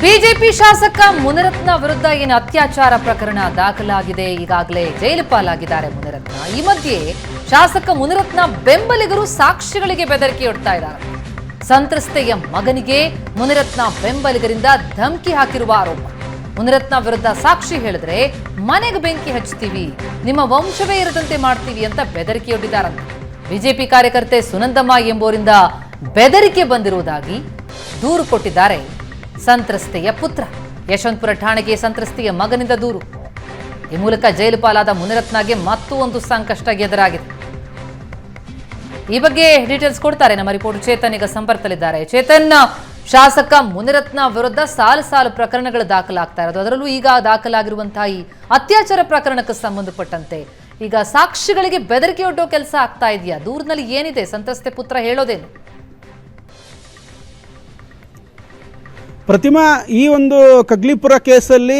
BJP ಶಾಸಕ ಮುನಿರತ್ನ ವಿರುದ್ಧ ಏನು ಅತ್ಯಾಚಾರ ಪ್ರಕರಣ ದಾಖಲಾಗಿದೆ. ಈಗಾಗಲೇ ಜೈಲು ಪಾಲಾಗಿದ್ದಾರೆ ಮುನಿರತ್ನ. ಈ ಮಧ್ಯೆ ಶಾಸಕ ಮುನಿರತ್ನ ಬೆಂಬಲಿಗರು ಸಾಕ್ಷಿಗಳಿಗೆ ಬೆದರಿಕೆಯೊಡ್ತಾ ಇದ್ದಾರೆ. ಸಂತ್ರಸ್ತೆಯ ಮಗನಿಗೆ ಮುನಿರತ್ನ ಬೆಂಬಲಿಗರಿಂದ ಧಮಕಿ ಹಾಕಿರುವ ಆರೋಪ. ಮುನಿರತ್ನ ವಿರುದ್ಧ ಸಾಕ್ಷಿ ಹೇಳಿದ್ರೆ ಮನೆಗೆ ಬೆಂಕಿ ಹಚ್ಚುತ್ತೀವಿ, ನಿಮ್ಮ ವಂಶವೇ ಇರದಂತೆ ಮಾಡ್ತೀವಿ ಅಂತ ಬೆದರಿಕೆಯೊಡ್ಡಿದ್ದಾರಂತೆ. ಬಿಜೆಪಿ ಕಾರ್ಯಕರ್ತೆ ಸುನಂದಮ್ಮ ಎಂಬುವರಿಂದ ಬೆದರಿಕೆ ಬಂದಿರುವುದಾಗಿ ದೂರು ಕೊಟ್ಟಿದ್ದಾರೆ ಸಂತ್ರಸ್ತೆಯ ಪುತ್ರ. ಯಶವಂತಪುರ ಠಾಣೆಗೆ ಸಂತ್ರಸ್ತೆಯ ಮಗನಿಂದ ದೂರು. ಈ ಮೂಲಕ ಜೈಲು ಪಾಲಾದ ಮುನಿರತ್ನಗೆ ಮತ್ತೊಂದು ಸಂಕಷ್ಟ ಎದುರಾಗಿದೆ. ಈ ಬಗ್ಗೆ ಡೀಟೇಲ್ಸ್ ಕೊಡ್ತಾರೆ ನಮ್ಮ ರಿಪೋರ್ಟರ್ ಚೇತನ್. ಈಗ ಸಂಪರ್ಕದಲ್ಲಿದ್ದಾರೆ. ಚೇತನ್, ಶಾಸಕ ಮುನಿರತ್ನ ವಿರುದ್ಧ ಸಾಲು ಪ್ರಕರಣಗಳು ದಾಖಲಾಗ್ತಾ ಇರೋದು, ಅದರಲ್ಲೂ ಈಗ ದಾಖಲಾಗಿರುವಂತಹ ಈ ಅತ್ಯಾಚಾರ ಪ್ರಕರಣಕ್ಕೆ ಸಂಬಂಧಪಟ್ಟಂತೆ ಈಗ ಸಾಕ್ಷಿಗಳಿಗೆ ಬೆದರಿಕೆಯೊಡ್ಡೋ ಕೆಲಸ ಆಗ್ತಾ ಇದೆಯಾ? ದೂರಿನಲ್ಲಿ ಏನಿದೆ? ಸಂತ್ರಸ್ತೆ ಪುತ್ರ ಹೇಳೋದೇನು? ಪ್ರತಿಮಾ, ಈ ಒಂದು ಕಗ್ಲಿಪುರ ಕೇಸಲ್ಲಿ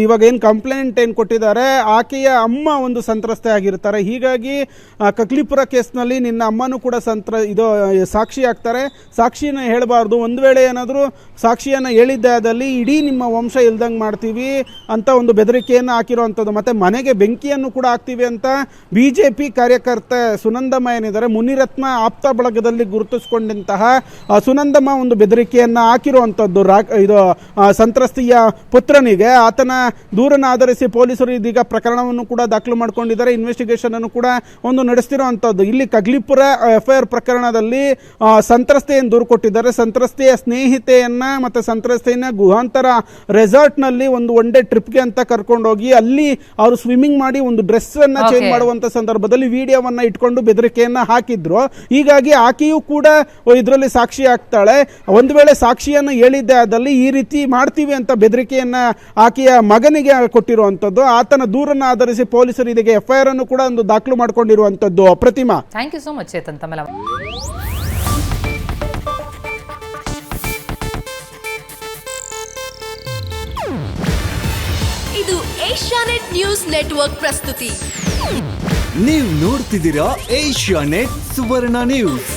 ಇವಾಗ ಏನು ಕಂಪ್ಲೇಂಟ್ ಏನು ಕೊಟ್ಟಿದ್ದಾರೆ, ಆಕೆಯ ಅಮ್ಮ ಒಂದು ಸಂತ್ರಸ್ತೆ ಆಗಿರ್ತಾರೆ. ಹೀಗಾಗಿ ಕಗ್ಲಿಪುರ ಕೇಸ್ನಲ್ಲಿ ನಿನ್ನ ಅಮ್ಮನೂ ಕೂಡ ಸಾಕ್ಷಿ ಆಗ್ತಾರೆ. ಸಾಕ್ಷಿನ ಹೇಳಬಾರ್ದು, ಒಂದು ವೇಳೆ ಏನಾದರೂ ಸಾಕ್ಷಿಯನ್ನು ಹೇಳಿದ್ದೆ ಆದಲ್ಲಿ ಇಡೀ ನಿಮ್ಮ ವಂಶ ಇಲ್ದಂಗೆ ಮಾಡ್ತೀವಿ ಅಂತ ಒಂದು ಬೆದರಿಕೆಯನ್ನು ಹಾಕಿರುವಂಥದ್ದು. ಮತ್ತು ಮನೆಗೆ ಬೆಂಕಿಯನ್ನು ಕೂಡ ಹಾಕ್ತೀವಿ ಅಂತ BJP ಕಾರ್ಯಕರ್ತೆ ಸುನಂದಮ್ಮ ಏನಿದ್ದಾರೆ, ಮುನಿರತ್ನ ಆಪ್ತ ಬಳಗದಲ್ಲಿ ಗುರುತಿಸಿಕೊಂಡಂತಹ ಸುನಂದಮ್ಮ ಒಂದು ಬೆದರಿಕೆಯನ್ನು ಹಾಕಿರುವಂಥದ್ದು. ಇದು ಸಂತ್ರಸ್ತೆಯ ಪುತ್ರನಿಗೆ. ಆತನ ದೂರನ್ನು ಆಧರಿಸಿ ಪೊಲೀಸರು ಇದೀಗ ಪ್ರಕರಣವನ್ನು ಕೂಡ ದಾಖಲು ಮಾಡಿಕೊಂಡಿದ್ದಾರೆ. ಇನ್ವೆಸ್ಟಿಗೇಷನ್ ಅನ್ನು ಕೂಡ ಒಂದು ನಡೆಸ್ತಿರುವಂಥದ್ದು. ಇಲ್ಲಿ ಕಗ್ಲಿಪುರ FIR ಪ್ರಕರಣದಲ್ಲಿ ಸಂತ್ರಸ್ತೆಯನ್ನು ದೂರು ಕೊಟ್ಟಿದ್ದಾರೆ. ಸಂತ್ರಸ್ತೆಯ ಸ್ನೇಹಿತೆಯನ್ನ ಮತ್ತು ಸಂತ್ರಸ್ತೆಯನ್ನ ಗುಹಾಂತರ ರೆಸಾರ್ಟ್ನಲ್ಲಿ ಒಂದು ಒನ್ ಡೇ ಟ್ರಿಪ್ಗೆ ಅಂತ ಕರ್ಕೊಂಡೋಗಿ ಅಲ್ಲಿ ಅವರು ಸ್ವಿಮ್ಮಿಂಗ್ ಮಾಡಿ ಒಂದು ಡ್ರೆಸ್ ಅನ್ನ ಚೇಂಜ್ ಮಾಡುವಂತ ಸಂದರ್ಭದಲ್ಲಿ ವಿಡಿಯೋವನ್ನ ಇಟ್ಕೊಂಡು ಬೆದರಿಕೆಯನ್ನ ಹಾಕಿದ್ರು. ಹೀಗಾಗಿ ಆಕೆಯೂ ಕೂಡ ಇದರಲ್ಲಿ ಸಾಕ್ಷಿ ಆಗ್ತಾಳೆ. ಒಂದು ವೇಳೆ ಸಾಕ್ಷಿಯನ್ನು ಹೇಳಿದ್ದೆ ಆದಲ್ಲಿ ಈ ರೀತಿ ಮಾಡ್ತೀವಿ ಅಂತ ಬೆದರಿಕೆಯನ್ನ ಆಕೆಯ ಮಗನಿಗೆ ಕೊಟ್ಟಿರುವಂತದ್ದು. ಆತನ ದೂರನ್ನು ಆಧರಿಸಿ ಪೊಲೀಸರು ಇದಕ್ಕೆ FIR ಅನ್ನು ಕೂಡ ಒಂದು ದಾಖಲು ಮಾಡಿಕೊಂಡಿರುವಂತದ್ದು. Prathima, thank you so much Chetan. ತಮ್ಮೆಲ್ಲ ಇದು ಏಷ್ಯಾನೆಟ್ ನ್ಯೂಸ್ ನೆಟ್ವರ್ಕ್ ಪ್ರಸ್ತುತಿ. ನೀವು ನೋಡ್ತಿದ್ದೀರಾ ಏಷ್ಯಾನೆಟ್ ಸುವರ್ಣ ನ್ಯೂಸ್.